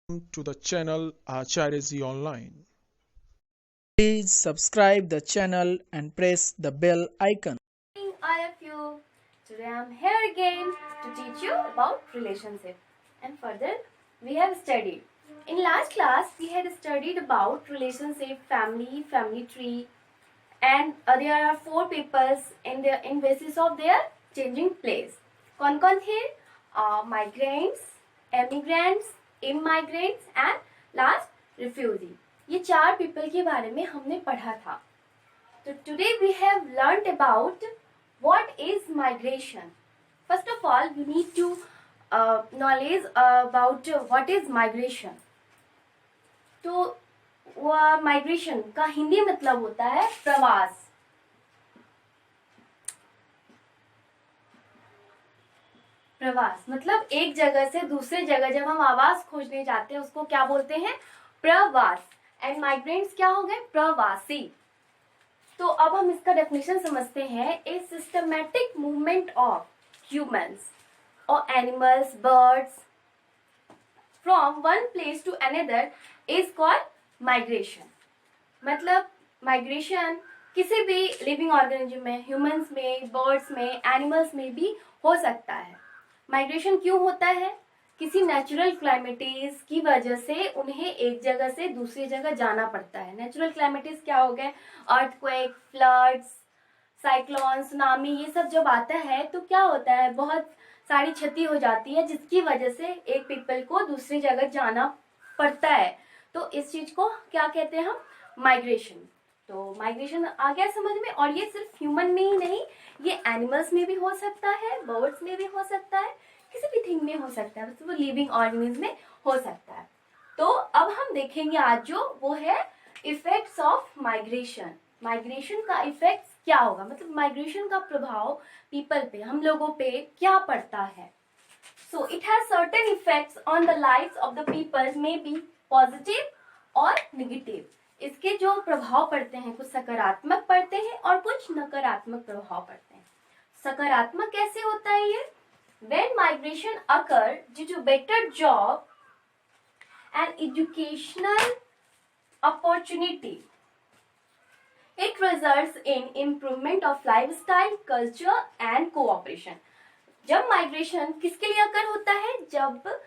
To the channel Acharya Online. Please subscribe the channel and press the bell icon. Morning, all of you. Today I'm here again to teach you about relationship. And further, we have studied. In last class, we had studied about relationship, family tree, and there are 4 peoples in basis of their changing place. कौन थे? Migrants, emigrants, immigrants and last refugee. ये 4 people के बारे में हमने पढ़ा था. So today we have learned about what is migration. First of all, you need to knowledge about what is migration. तो माइग्रेशन का हिंदी मतलब होता है प्रवास. प्रवास मतलब एक जगह से दूसरे जगह जब हम आवास खोजने जाते हैं उसको क्या बोलते हैं? प्रवास. एंड माइग्रेंट्स क्या हो गए? प्रवासी. तो अब हम इसका डेफिनेशन समझते हैं. A systematic movement of humans और animals, birds from one place to another is called migration. मतलब माइग्रेशन किसी भी लिविंग ऑर्गेनिज्म में, ह्यूमंस में, बर्ड्स में, एनिमल्स में भी हो सकता है. माइग्रेशन क्यों होता है? किसी नेचुरल क्लाइमेटीज की वजह से उन्हें एक जगह से दूसरी जगह जाना पड़ता है. नेचुरल क्लाइमेटीज क्या हो गए? अर्थक्वेक, फ्लड्स, साइक्लोन, सुनामी, ये सब जब आता है तो क्या होता है? बहुत सारी क्षति हो जाती है जिसकी वजह से एक पीपल को दूसरी जगह जाना पड़ता है. तो इस चीज को क्या कहते हैं हम? माइग्रेशन. तो माइग्रेशन आ गया समझ में. और ये सिर्फ ह्यूमन में ही नहीं, ये एनिमल्स में भी हो सकता है, बर्ड्स में भी हो सकता है, किसी भी थिंग में हो सकता है, मतलब वो लिविंग ऑर्गेनिज्म में हो सकता है. तो अब हम देखेंगे आज जो वो है इफेक्ट्स ऑफ माइग्रेशन. माइग्रेशन का इफेक्ट क्या होगा, मतलब माइग्रेशन का प्रभाव पीपल पे, हम लोगों पे क्या पड़ता है. So it has certain effects on the lives of the people, may be positive और नेगेटिव. इसके जो प्रभाव पड़ते हैं कुछ सकारात्मक पड़ते हैं और कुछ नकारात्मक प्रभाव पड़ते हैं. सकारात्मक कैसे होता है ये? When migration occur due to better job and educational opportunity, it results in improvement of lifestyle, culture and cooperation. जब माइग्रेशन किसके लिए अकर होता है? जब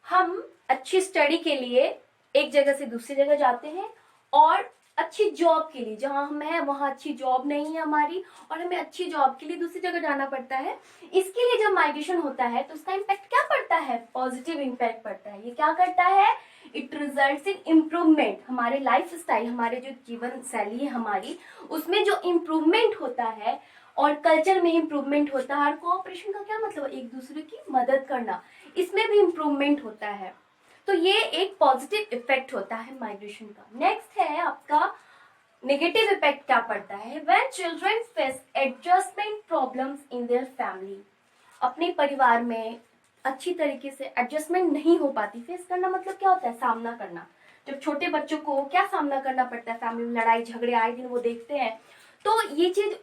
हम अच्छी स्टडी के लिए एक जगह से दूसरी जगह जाते हैं और अच्छी जॉब के लिए, जहां हम हैं वहां अच्छी जॉब नहीं है हमारी और हमें अच्छी जॉब के लिए दूसरी जगह जाना पड़ता है. इसके लिए जब माइग्रेशन होता है तो उसका इम्पैक्ट क्या पड़ता है? पॉजिटिव इम्पैक्ट पड़ता है. ये क्या करता है? It results in improvement. हमारे लाइफ स्टाइल, हमारे जो जीवन शैली है हमारी, उसमें जो इम्प्रूवमेंट होता है और कल्चर में इम्प्रूवमेंट होता है. और कोऑपरेशन का क्या मतलब? एक दूसरे की मदद करना, इसमें भी इम्प्रूवमेंट होता है. तो ये एक पॉजिटिव इफेक्ट होता है माइग्रेशन का. नेक्स्ट है आपका नेगेटिव इफेक्ट क्या पड़ता है? When children face adjustment problems in their family. अपने परिवार में अच्छी तरीके से एडजस्टमेंट नहीं हो पाती. फेस करना मतलब क्या होता है? सामना करना. जब छोटे बच्चों को क्या सामना करना पड़ता है? फैमिली में लड़ाई झगड़े आए दिन वो देखते हैं. तो ये चीज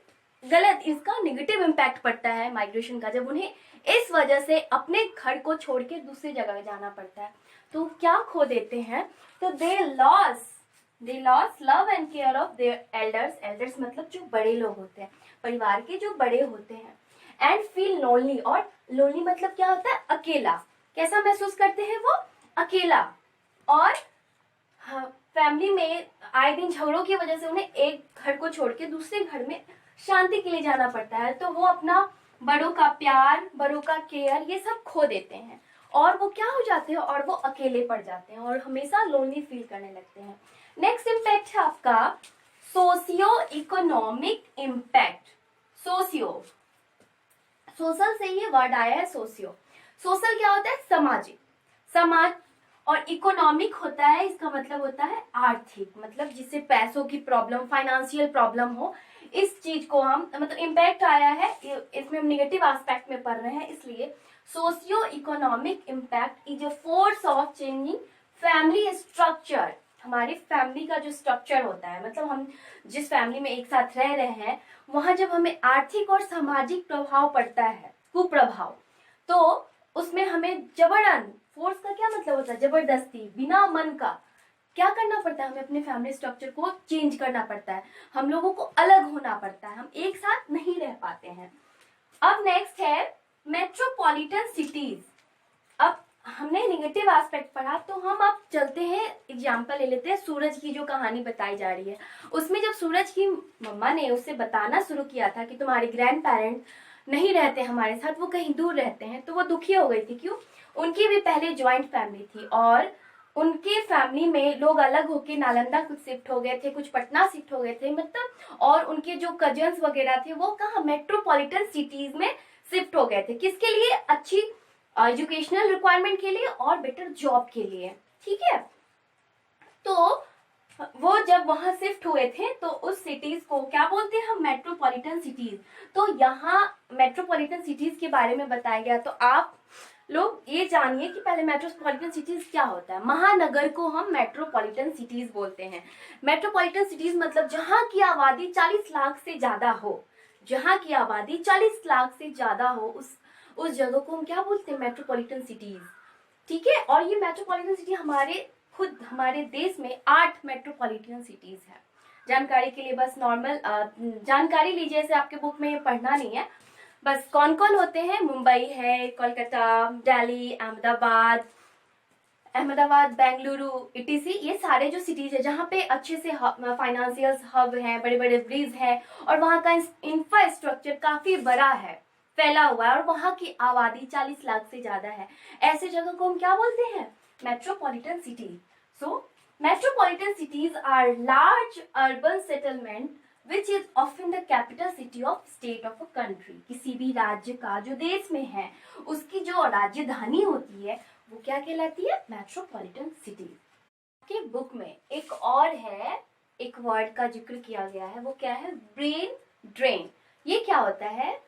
गलत, इसका नेगेटिव इम्पैक्ट पड़ता है माइग्रेशन का. जब उन्हें इस वजह से अपने घर को छोड़ के दूसरी जगह जाना पड़ता है तो क्या खो देते हैं? तो they lose love and care of their elders. Elders मतलब जो बड़े लोग होते हैं, परिवार के जो बड़े होते हैं. And feel lonely. और लोनली मतलब क्या होता है? अकेला. कैसा महसूस करते हैं वो? अकेला. और फैमिली में आए दिन झगड़ों की वजह से उन्हें एक घर को छोड़ के दूसरे घर में शांति के लिए जाना पड़ता है. तो वो अपना बड़ों का प्यार, बड़ों का केयर, ये सब खो देते हैं और वो क्या हो जाते हैं? और वो अकेले पड़ जाते हैं और हमेशा लोनली फील करने लगते हैं. नेक्स्ट इम्पैक्ट है आपका सोशियो इकोनॉमिक इम्पैक्ट. सोशल से ये वर्ड आया है, सोशियो. सोशल क्या होता है? सामाजिक. समाज. और इकोनॉमिक होता है, इसका मतलब होता है आर्थिक. मतलब जिससे पैसों की प्रॉब्लम, फाइनेंशियल प्रॉब्लम हो, इस चीज को हम, मतलब इम्पैक्ट आया है, इसमें हम निगेटिव एस्पेक्ट में पढ़ रहे हैं. इसलिए socio economic impact is a force of changing family structure. हमारी फैमिली का जो स्ट्रक्चर होता है, मतलब हम जिस फैमिली में एक साथ रह रहे हैं वहां जब हमें आर्थिक और सामाजिक प्रभाव पड़ता है, कुप्रभाव, तो उसमें हमें जबरन, फोर्स का क्या मतलब होता, जबरदस्ती बिना मन का क्या करना पड़ता है, हमें अपने फैमिली स्ट्रक्चर को चेंज करना पड़ता है, हम लोगों को अलग होना पड़ता है, हम एक साथ नहीं रह पाते हैं। अब नेक्स्ट है मेट्रोपॉलिटन सिटीज। अब हमने नेगेटिव एस्पेक्ट पढ़ा, तो हम अब चलते हैं एग्जाम्पल ले लेते हैं। सूरज की जो कहानी बताई जा रही है, उसमें जब सूरज की मम्मा ने उससे बताना शुरू किया था कि तुम्हारे ग्रैंड पेरेंट नहीं रहते हमारे साथ, वो कहीं दूर रहते हैं, तो वो दुखी हो गई थी। क्यों? उनकी भी पहले ज्वाइंट फैमिली थी और उनके फैमिली में लोग अलग होके नालंदा कुछ शिफ्ट हो गए थे, कुछ पटना शिफ्ट हो गए थे, मतलब और उनके जो कजन्स वगैरह थे वो कहाँ मेट्रोपॉलिटन सिटीज में शिफ्ट हो गए थे। किसके लिए? अच्छी एजुकेशनल रिक्वायरमेंट के लिए और बेटर जॉब के लिए। ठीक है, तो वो जब वहां शिफ्ट हुए थे तो उस सिटीज को क्या बोलते हैं हम? Metropolitan cities. तो यहाँ मेट्रोपॉलिटन सिटीज के बारे में बताया गया, तो आप लोग ये जानिए कि पहले मेट्रोपॉलिटन सिटीज क्या होता है। महानगर को हम मेट्रोपॉलिटन सिटीज बोलते हैं। मेट्रोपॉलिटन सिटीज मतलब जहां की आबादी 40 लाख से ज्यादा हो, जहां की आबादी 40 लाख से ज्यादा हो, उस जगह को हम क्या बोलते हैं? Metropolitan cities. ठीक है, और ये मेट्रोपॉलिटन सिटी हमारे देश में 8 मेट्रोपॉलिटन सिटीज है। जानकारी के लिए बस नॉर्मल जानकारी लीजिए, जैसे आपके बुक में ये पढ़ना नहीं है। बस कौन कौन होते हैं? मुंबई है, कोलकाता, दिल्ली, अहमदाबाद, बेंगलुरु, इटीसी, ये सारे जो सिटीज है जहाँ पे अच्छे से फाइनेंशियल हब हैं, बड़े बड़े ब्रिज हैं और वहाँ का इंफ्रास्ट्रक्चर काफी बड़ा है, फैला हुआ है और वहाँ की आबादी 40 लाख से ज्यादा है। ऐसे जगह को हम क्या बोलते हैं? Metropolitan city. So metropolitan cities are large urban settlement which is often the capital city of state of a country। किसी भी राज्य का जो देश में है उसकी जो राजधानी होती है वो क्या कहलाती है? Metropolitan city. के बुक में एक और है, एक वर्ड का जिक्र किया गया है, वो क्या है? Brain drain. ये क्या होता है?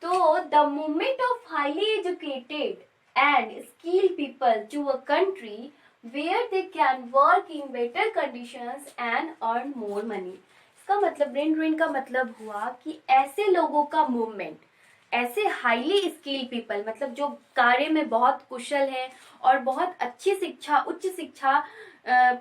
तो the movement of highly educated and skilled people to a country where they can work in better conditions and earn more money। इसका मतलब ब्रेन ड्रेन का मतलब हुआ कि ऐसे लोगों का मूवमेंट, ऐसे हाईली स्किल्ड पीपल मतलब जो कार्य में बहुत कुशल हैं और बहुत अच्छी शिक्षा, उच्च शिक्षा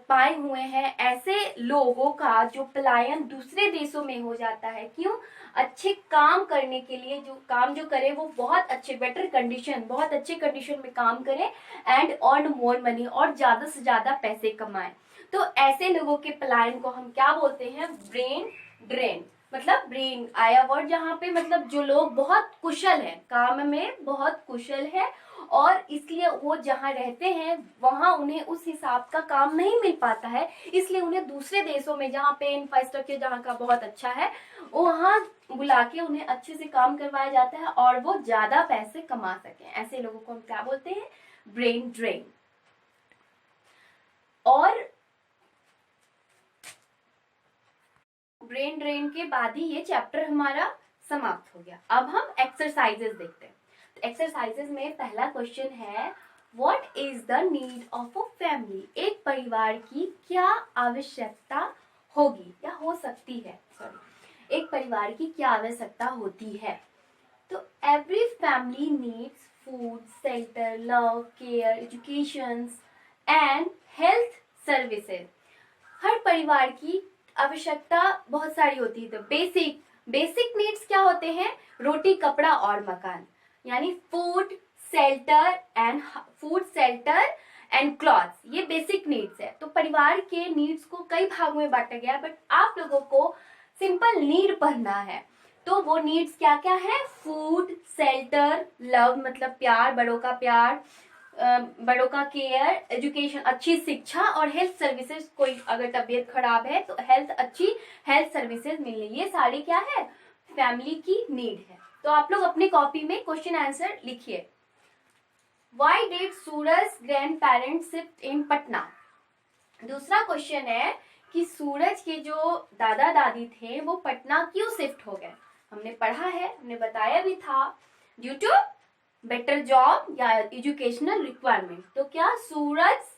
पाए हुए हैं, ऐसे लोगों का जो पलायन दूसरे देशों में हो जाता है। क्यों? अच्छे काम करने के लिए, जो काम जो करे वो बहुत अच्छे बेटर कंडीशन, बहुत अच्छे कंडीशन में काम करे एंड अर्न मोर मनी, और ज्यादा से ज्यादा पैसे कमाए। तो ऐसे लोगों के पलायन को हम क्या बोलते हैं? Brain drain. मतलब ब्रेन आया वर्ड जहाँ पे मतलब जो लोग बहुत कुशल हैं, काम में बहुत कुशल है और इसलिए वो जहाँ रहते हैं वहाँ उन्हें उस हिसाब का काम नहीं मिल पाता है, इसलिए उन्हें दूसरे देशों में जहाँ पे इंफ्रास्ट्रक्चर जहाँ का बहुत अच्छा है वहाँ बुला के उन्हें अच्छे से काम करवाया जाता है और वो ज्यादा पैसे कमा सकें। ऐसे लोगों को हम क्या बोलते हैं? Brain drain. और ब्रेन ड्रेन के बाद ही ये चैप्टर हमारा समाप्त हो गया। अब हम एक्सरसाइजेस देखते हैं। तो एक्सरसाइजेस में पहला क्वेश्चन है, what is the need of a family? एक परिवार की क्या आवश्यकता होगी या हो सकती है? सॉरी, एक परिवार की क्या आवश्यकता होती है? तो every family needs food, shelter, love, care, education and health services. हर परिवार की आवश्यकता बहुत सारी होती है। तो बेसिक नीड्स क्या होते हैं? रोटी, कपड़ा और मकान, यानी फूड, शेल्टर एंड क्लॉथ्स, ये बेसिक नीड्स है। तो परिवार के नीड्स को कई भागों में बांटा गया, बट आप लोगों को सिंपल नीड पढ़ना है। तो वो नीड्स क्या क्या है? फूड, शेल्टर, लव मतलब प्यार, बड़ों का प्यार, बड़ों का केयर, एजुकेशन अच्छी शिक्षा और हेल्थ सर्विसेज, कोई अगर तबीयत खराब है तो अच्छी हेल्थ सर्विसेज मिलनी, ये सारी क्या है? फैमिली की नीड है। तो आप लोग अपनी कॉपी में क्वेश्चन आंसर लिखिए। Why did Suraj grand parents shift in Patna? दूसरा क्वेश्चन है कि सूरज के जो दादा दादी थे वो पटना क्यों शिफ्ट हो गए? हमने पढ़ा है, हमने बताया भी था, ड्यू टू बेटर जॉब या एजुकेशनल रिक्वायरमेंट। तो क्या Suraj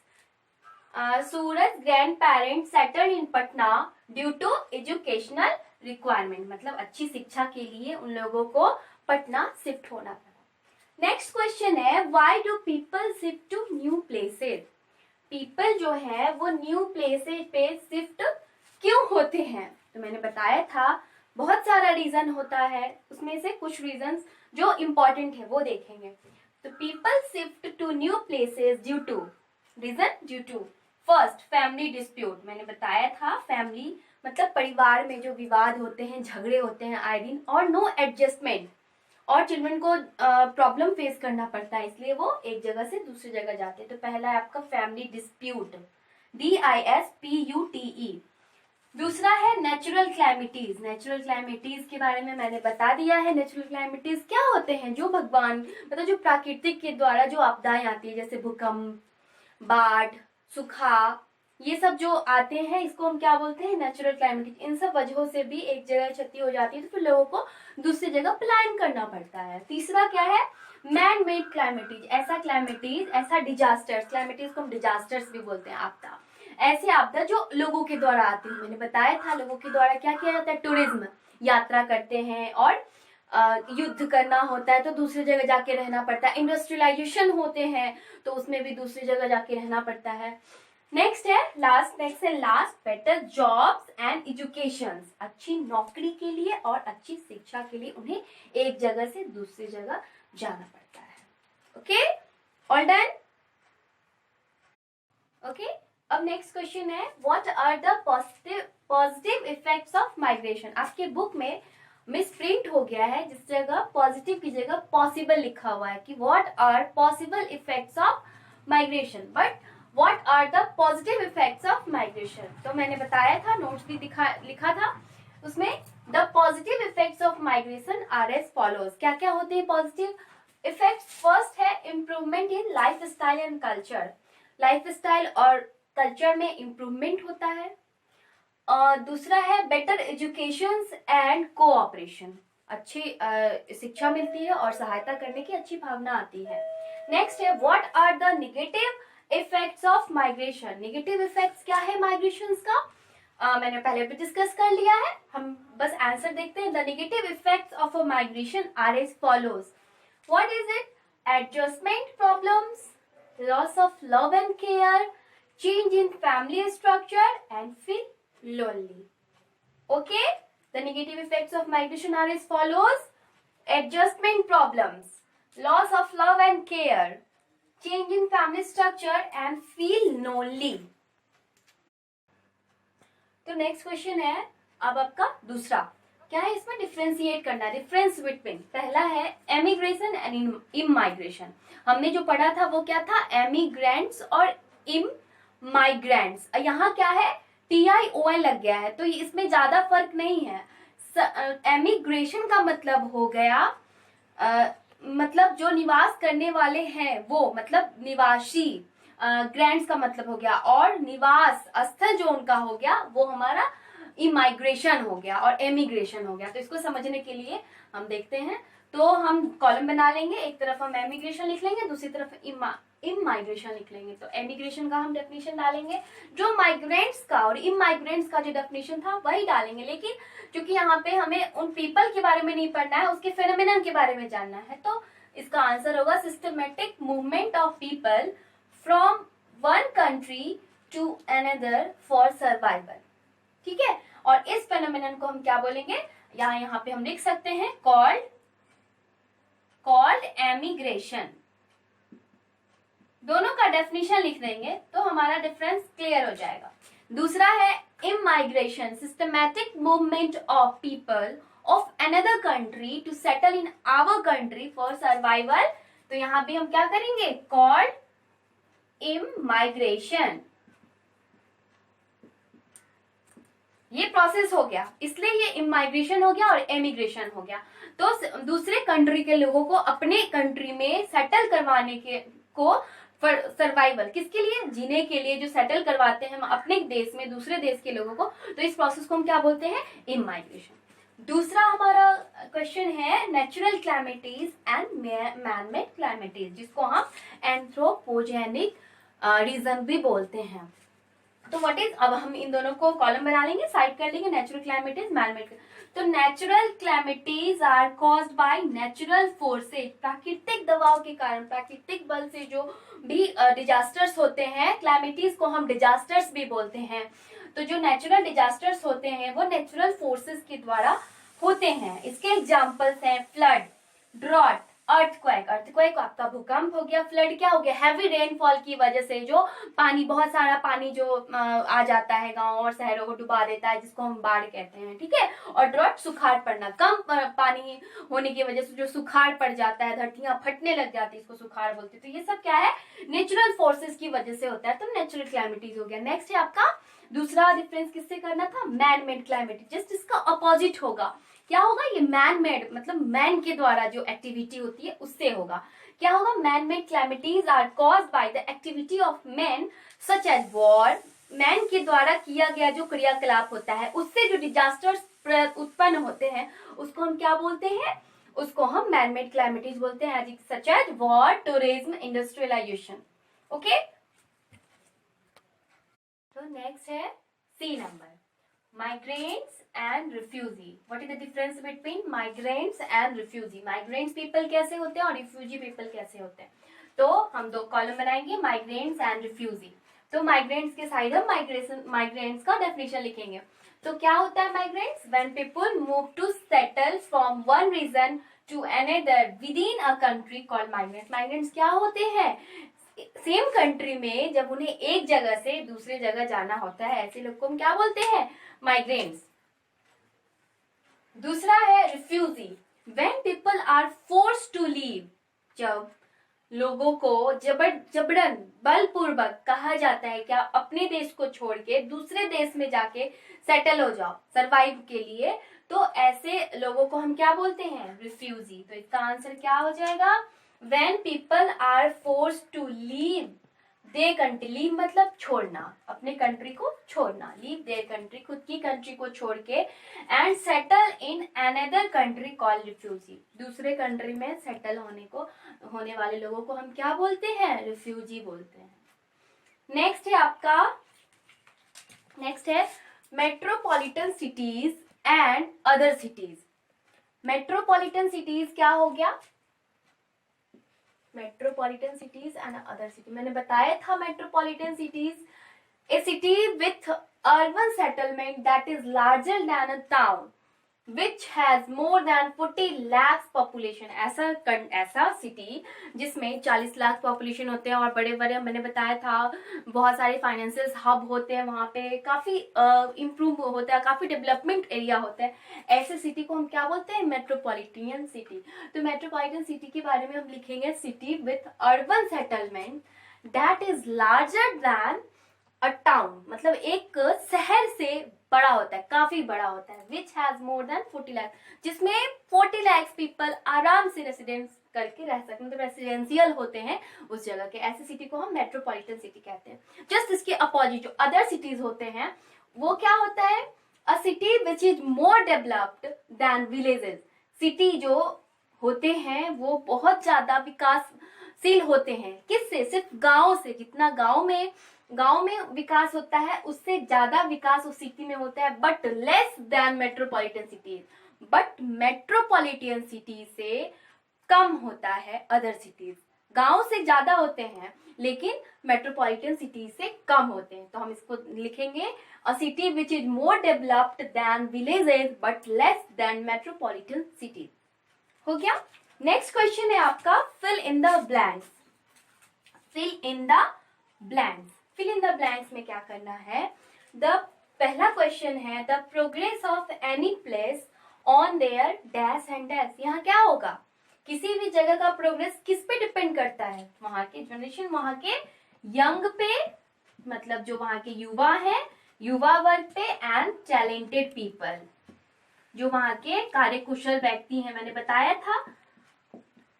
grandparents settled in Patna due to educational requirement, मतलब अच्छी शिक्षा के लिए उन लोगों को पटना शिफ्ट होना पड़ा। नेक्स्ट क्वेश्चन है, why do people shift to new places? People जो है वो न्यू प्लेसेस पे शिफ्ट क्यों होते हैं? तो मैंने बताया था बहुत सारा रीजन होता है, उसमें से कुछ रीजंस जो इम्पोर्टेंट है वो देखेंगे। तो people shift to new places due to first family dispute. मैंने बताया था फैमिली मतलब परिवार में जो विवाद होते हैं, झगड़े होते हैं आए दिन, और नो एडजस्टमेंट, और चिल्ड्रन को प्रॉब्लम फेस करना पड़ता है, इसलिए वो एक जगह से दूसरी जगह जाते हैं। तो पहला है आपका फैमिली डिस्प्यूट, DISPUTE। दूसरा है नेचुरल क्लैमिटीज। नेचुरल क्लैमिटीज के बारे में मैंने बता दिया है। नेचुरल क्लैमिटीज क्या होते हैं? जो भगवान मतलब जो प्राकृतिक के द्वारा जो आपदाएं आती है, जैसे भूकंप, बाढ़, सूखा, ये सब जो आते हैं इसको हम क्या बोलते हैं? Natural climate. इन सब वजहों से भी एक जगह क्षति हो जाती है तो फिर लोगों को दूसरी जगह पलायन करना पड़ता है। तीसरा क्या है? Man made calamities. ऐसा डिजास्टर्स, क्लाइमेटीज को हम डिजास्टर्स भी बोलते हैं, आपदा, ऐसे आपदा जो लोगों के द्वारा आती है। मैंने बताया था लोगों के द्वारा क्या किया जाता है? टूरिज्म, यात्रा करते हैं, और युद्ध करना होता है तो दूसरी जगह जाके रहना पड़ता है। इंडस्ट्रियलाइजेशन होते हैं तो उसमें भी दूसरी जगह जाके रहना पड़ता है। नेक्स्ट है last better jobs and education. अच्छी नौकरी के लिए और अच्छी शिक्षा के लिए उन्हें एक जगह से दूसरी जगह जाना पड़ता है। Okay, all done? ओके, अब नेक्स्ट क्वेश्चन है what are the positive effects of migration. आपके बुक में मिस प्रिंट हो गया है, जिस जगह पॉजिटिव की जगह पॉसिबल लिखा हुआ है कि what are possible effects of migration, but what are the positive effects of migration. तो मैंने बताया था, नोट्स भी लिखा था उसमें, the positive effects of migration are as follows. क्या क्या होते हैं पॉजिटिव इफेक्ट्स? फर्स्ट है improvement in life style and culture. Life style और कल्चर में इम्प्रूवमेंट होता है। और दूसरा है बेटर एजुकेशन एंड कोऑपरेशन। अच्छी शिक्षा मिलती है और सहायता करने की अच्छी भावना आती है। नेक्स्ट है what are the negative effects of migration. Negative effects क्या है माइग्रेशन का? मैंने पहले भी डिस्कस कर लिया है, हम बस आंसर देखते हैं। The negative effects of a migration are as follows. What is it? Adjustment problems, loss of love and care, change in family structure and feel lonely. Okay, the negative effects of migration are as follows: adjustment problems, loss of love and care, change in family structure and feel lonely. तो next question है अब आपका दूसरा, क्या है इसमें? Differentiate करना, difference between. पहला है एमिग्रेशन एंड इमाइग्रेशन। हमने जो पढ़ा था वो क्या था? एमिग्रेंट्स और माइग्रेंट्स। यहाँ क्या है? TION लग गया है तो इसमें ज्यादा फर्क नहीं है। एमिग्रेशन का मतलब हो गया मतलब जो निवास करने वाले हैं वो, मतलब निवासी। ग्रैंड्स का मतलब हो गया, और निवास स्थल जो उनका हो गया वो हमारा इमाइग्रेशन हो गया और एमिग्रेशन हो गया। तो इसको समझने के लिए हम देखते हैं, तो हम कॉलम बना लेंगे, एक तरफ हम एमिग्रेशन लिख लेंगे, दूसरी तरफ इमाइग्रेशन लिख लेंगे। तो एमिग्रेशन का हम डेफिनेशन डालेंगे, जो माइग्रेंट्स का और इमाइग्रेंट्स का जो डेफिनेशन था वही डालेंगे। लेकिन क्योंकि यहाँ पे हमें उन पीपल के बारे में नहीं पढ़ना है, उसके फेनोमेनन के बारे में जानना है, तो इसका आंसर होगा systematic movement of people from one country to another for survival. ठीक है, और इस फेनोमेनन को हम क्या बोलेंगे? यहाँ पे हम लिख सकते हैं कॉल्ड एमिग्रेशन। दोनों का डेफिनेशन लिख देंगे तो हमारा डिफरेंस क्लियर हो जाएगा। दूसरा है immigration, systematic movement of people of another country to settle in our country for survival. तो यहाँ भी हम क्या करेंगे? Called immigration. ये प्रोसेस हो गया, इसलिए ये इमाइग्रेशन हो गया और एमिग्रेशन हो गया। तो दूसरे कंट्री के लोगों को अपने कंट्री में सेटल करवाने के को सर्वाइवल, किसके लिए? जीने के लिए जो सेटल करवाते हैं हम अपने देश में दूसरे देश के लोगों को, तो इस प्रोसेस को हम क्या बोलते हैं? इमाइग्रेशन। दूसरा हमारा क्वेश्चन है नेचुरल क्लाइमेटीज एंड मैन मेड क्लाइमेटीज, जिसको हम एंथ्रोपोजेनिक रीजन भी बोलते हैं। तो व्हाट इज, अब हम इन दोनों को कॉलम बना लेंगे, साइड कर लेंगे, नेचुरल क्लाइमेटीज, मैनमेड। तो natural calamities are caused by natural forces, प्राकृतिक दबाव के कारण, प्राकृतिक बल से जो भी डिजास्टर्स होते हैं, क्लाइमेटीज को हम डिजास्टर्स भी बोलते हैं। तो जो नेचुरल डिजास्टर्स होते हैं वो नेचुरल फोर्सेस के द्वारा होते हैं। इसके एग्जांपल्स हैं फ्लड, ड्रॉट, अर्थक्वेक, अर्थक्वेक आपका भूकंप हो गया, फ्लड क्या हो गया, हैवी रेनफॉल की वजह से जो पानी, बहुत सारा पानी जो आ जाता है गांव और शहरों को डुबा देता है, जिसको हम बाढ़ कहते हैं, ठीक है। और ड्रॉट, सुखाड़ पड़ना, कम पानी होने की वजह से जो सुखाड़ पड़ जाता है, धरतियां फटने लग जाती है, इसको सुखाड़ बोलते हैं। तो ये सब क्या है, नेचुरल फोर्सेस की वजह से होता है, तो नेचुरल क्लाइमेटीज हो गया। नेक्स्ट है आपका दूसरा डिफरेंस किससे करना था, मैन मेड क्लाइमेटीज, जस्ट इसका अपोजिट होगा। क्या होगा, ये मैन मेड मतलब मैन के द्वारा जो एक्टिविटी होती है उससे होगा। क्या होगा, man made calamities are caused by the activity of man such as war, man के द्वारा किया गया जो क्रियाकलाप होता है उससे जो डिजास्टर्स उत्पन्न होते हैं उसको हम क्या बोलते हैं, उसको हम मैन मेड क्लाइमेटीज बोलते हैं, such as war, tourism, industrialisation. Okay, तो नेक्स्ट है C number, migrants and refugee. What is the difference between migrants and refugee? Migrants people कैसे होते हैं और refugee people कैसे होते हैं? तो हम दो कॉलम बनाएंगे, migrants and refugee। तो migrants के साइड हम migrants का definition लिखेंगे। तो क्या होता है migrants? When people move to settle from one region to another within a country called migrants. Migrants क्या होते हैं, सेम कंट्री में जब उन्हें एक जगह से दूसरे जगह जाना होता है, ऐसे लोग को हम क्या बोलते हैं, माइग्रेंट्स। दूसरा है refugee, when people are force to leave, जब लोगों को जबरन बलपूर्वक कहा जाता है क्या अपने देश को छोड़ के दूसरे देश में जाके सेटल हो जाओ सर्वाइव के लिए, तो ऐसे लोगों को हम क्या बोलते हैं, रिफ्यूजी। तो इसका आंसर क्या हो जाएगा, when people are forced to leave their country, leave मतलब छोड़ना, अपने कंट्री को छोड़ना, leave their country, खुद की कंट्री को छोड़ के, and settle in another country called refugee, दूसरे कंट्री में सेटल होने वाले लोगों को हम क्या बोलते हैं, रिफ्यूजी बोलते हैं। नेक्स्ट है आपका, नेक्स्ट है metropolitan cities and other cities. Metropolitan cities क्या हो गया, metropolitan cities and other city, मैंने बताया था metropolitan cities A city with urban settlement that is larger than a town which has more than 40 lakh population, ऐसा city जिसमें 40 lakh population होते हैं और बड़े बड़े, मैंने बताया था बहुत सारे फाइनेंशियल हब होते हैं, वहां पे काफी इम्प्रूव होता है, काफी डेवलपमेंट एरिया होता है, ऐसे सिटी को हम क्या बोलते हैं, मेट्रोपॉलिटन सिटी। तो मेट्रोपॉलिटन सिटी के बारे में हम लिखेंगे city with urban settlement that is larger than a town, मतलब एक शहर से बड़ा होता है, काफी बड़ा होता है, which has more than 40 lakh, जिसमें 40 लाख पीपल आराम से रेसिडेंस करके रह सकते हैं, मतलब रेसिडेंशियल होते हैं उस जगह के, ऐसे सिटी को हम मेट्रोपॉलिटन सिटी कहते हैं। जस्ट इसके अपोजिट जो अदर सिटीज होते हैं वो क्या होता है, a city which is more developed than villages, city जो होते हैं वो बहुत ज्यादा विकासशील होते हैं, किससे, सिर्फ गांव से, जितना गांव में विकास होता है उससे ज्यादा विकास उस सिटी में होता है, but less than metropolitan cities, but metropolitan city से कम होता है अदर सिटीज, गांव से ज्यादा होते हैं लेकिन मेट्रोपॉलिटन सिटी से कम होते हैं। तो हम इसको लिखेंगे a city which is more developed than villages but less than metropolitan city. हो गया। नेक्स्ट क्वेश्चन है आपका fill in the blanks. Fill in the blanks, fill in the blanks में क्या करना है, पहला क्वेश्चन है the progress of any place on their dash and dash. यहाँ क्या होगा, किसी भी जगह का प्रोग्रेस किस पे डिपेंड करता है, वहां के जनरेशन, वहां के यंग पे, मतलब जो वहां के युवा है, युवा वर्ग पे, एंड टैलेंटेड पीपल, जो वहां के कार्यकुशल व्यक्ति हैं। मैंने बताया था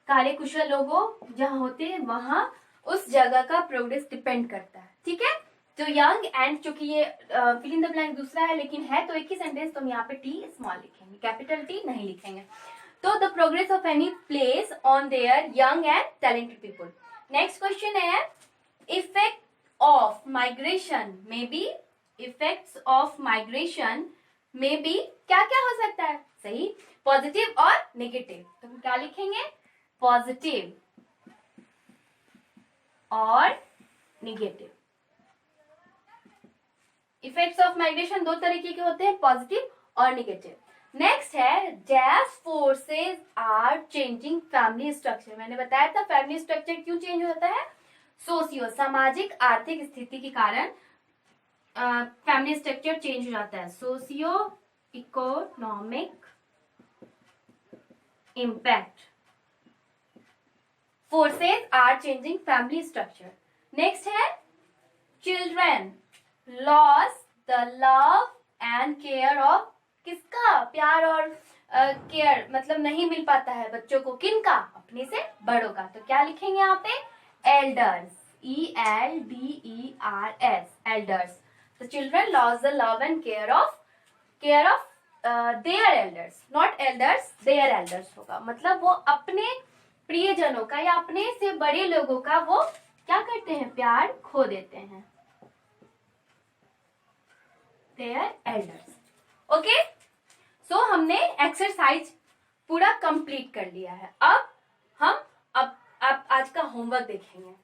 कार्यकुशल लोगों जहां होते हैं वहां उस जगह का प्रोग्रेस डिपेंड करता है, ठीक है। तो यंग एंड, चूंकि ये फिल इन द ब्लैंक दूसरा है लेकिन है तो एक ही सेंटेंस, तो हम यहाँ पे टी स्मॉल लिखेंगे, कैपिटल टी नहीं लिखेंगे। तो the progress of any place on there young and talented people. Next question है इफेक्ट ऑफ माइग्रेशन में बी, इफेक्ट्स ऑफ माइग्रेशन में बी क्या क्या हो सकता है? सही, पॉजिटिव और नेगेटिव। तो हम क्या लिखेंगे? पॉजिटिव और नेगेटिव। इफेक्ट्स ऑफ माइग्रेशन दो तरीके के होते हैं, पॉजिटिव और नेगेटिव। नेक्स्ट है dash forces are changing family structure. मैंने बताया था फैमिली स्ट्रक्चर क्यों चेंज होता है? सोशियो सामाजिक आर्थिक स्थिति के कारण फैमिली स्ट्रक्चर चेंज हो जाता है। Socio economic impact, forces are changing family structure. Next है children lose the love and care of, किसका? प्यार और केयर मतलब नहीं मिल पाता है बच्चों को, किनका? अपने से बड़ों का। तो क्या लिखेंगे यहाँ पे? Elders, ELDERS, elders. तो children lose the love and care of their elders, not elders, their elders होगा। मतलब वो अपने प्रियजनों का या अपने से बड़े लोगों का वो क्या करते हैं? प्यार खो देते हैं। Their elders. ओके, सो हमने एक्सरसाइज पूरा कंप्लीट कर लिया है। अब हम आज का होमवर्क देखेंगे।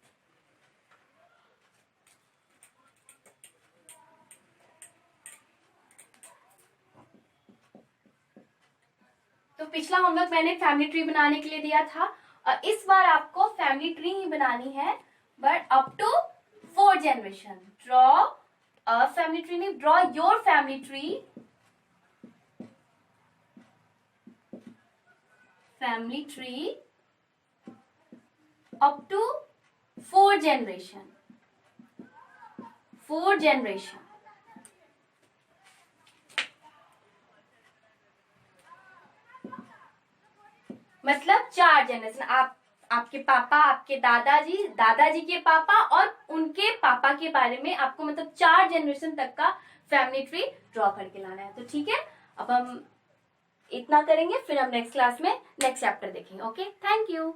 तो पिछला होमवर्क मैंने फैमिली ट्री बनाने के लिए दिया था और इस बार आपको फैमिली ट्री ही बनानी है, but up to 4 generation. Draw a family tree, नहीं, draw your family tree, family tree up to 4 generation, 4 generation. मतलब 4 जनरेशन, आपके पापा, आपके दादाजी, दादाजी के पापा और उनके पापा के बारे में आपको मतलब 4 जनरेशन तक का फैमिली ट्री ड्रॉ करके लाना है। तो ठीक है, अब हम इतना करेंगे, फिर हम नेक्स्ट क्लास में नेक्स्ट चैप्टर देखेंगे। Okay, thank you.